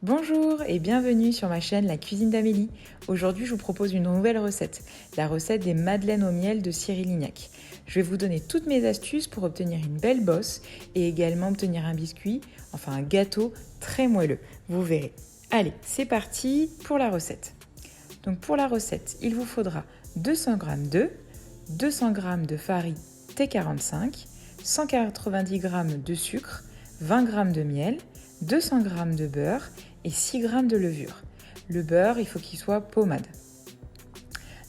Bonjour et bienvenue sur ma chaîne La Cuisine d'Amélie. Aujourd'hui, je vous propose une nouvelle recette, la recette des madeleines au miel de Cyril Lignac. Je vais vous donner toutes mes astuces pour obtenir une belle bosse et également obtenir un biscuit, enfin un gâteau très moelleux. Vous verrez. Allez, c'est parti pour la recette. Donc pour la recette, il vous faudra 200 g d'œufs, 200 g de farine T45, 190 g de sucre, 20 g de miel, 200 g de beurre et 6 g de levure. Le beurre, il faut qu'il soit pommade.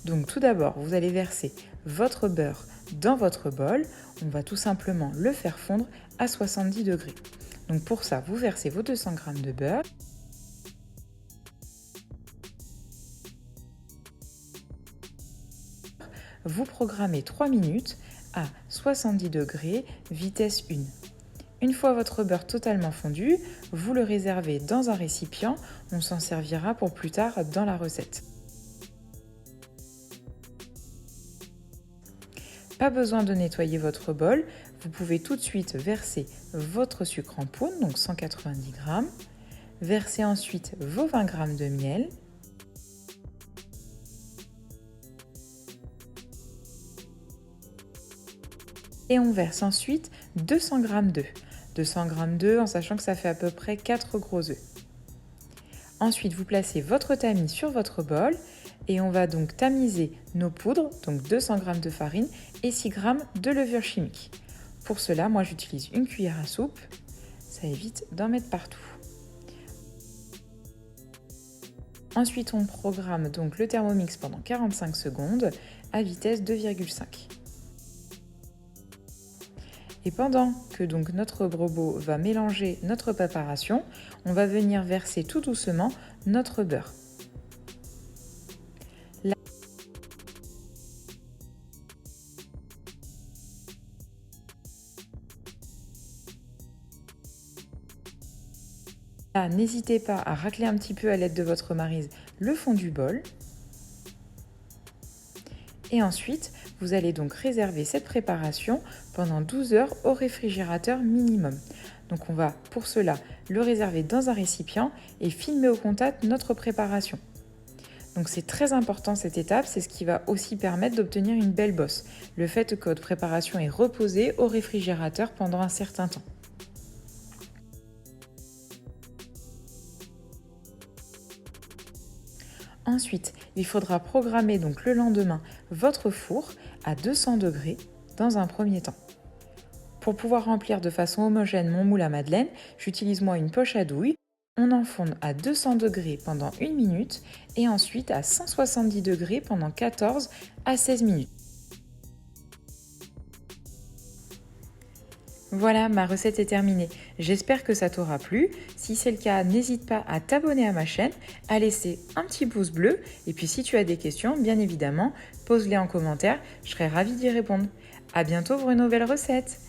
Donc tout d'abord, vous allez verser votre beurre dans votre bol. On va tout simplement le faire fondre à 70 degrés. Donc pour ça, vous versez vos 200 g de beurre. Vous programmez 3 minutes à 70 degrés, vitesse 1. Une fois votre beurre totalement fondu, vous le réservez dans un récipient. On s'en servira pour plus tard dans la recette. Pas besoin de nettoyer votre bol. Vous pouvez tout de suite verser votre sucre en poudre, donc 190 g. Versez ensuite vos 20 g de miel. Et on verse ensuite 200 g d'œufs. 200 g d'œufs en sachant que ça fait à peu près 4 gros œufs. Ensuite, vous placez votre tamis sur votre bol et on va donc tamiser nos poudres, donc 200 g de farine et 6 g de levure chimique. Pour cela, moi j'utilise une cuillère à soupe, ça évite d'en mettre partout. Ensuite, on programme donc le Thermomix pendant 45 secondes à vitesse 2,5. Et pendant que donc notre robot va mélanger notre préparation, on va venir verser tout doucement notre beurre. Là, n'hésitez pas à racler un petit peu à l'aide de votre maryse le fond du bol. Et ensuite, vous allez donc réserver cette préparation pendant 12 heures au réfrigérateur minimum. Donc on va pour cela le réserver dans un récipient et filmer au contact notre préparation. Donc c'est très important cette étape, c'est ce qui va aussi permettre d'obtenir une belle bosse. Le fait que votre préparation est reposée au réfrigérateur pendant un certain temps. Ensuite, il faudra programmer donc le lendemain votre four à 200 degrés dans un premier temps. Pour pouvoir remplir de façon homogène mon moule à madeleine, j'utilise moi une poche à douille. On enfourne à 200 degrés pendant 1 minute et ensuite à 170 degrés pendant 14 à 16 minutes. Voilà, ma recette est terminée. J'espère que ça t'aura plu. Si c'est le cas, n'hésite pas à t'abonner à ma chaîne, à laisser un petit pouce bleu. Et puis si tu as des questions, bien évidemment, pose-les en commentaire. Je serai ravie d'y répondre. À bientôt pour une nouvelle recette.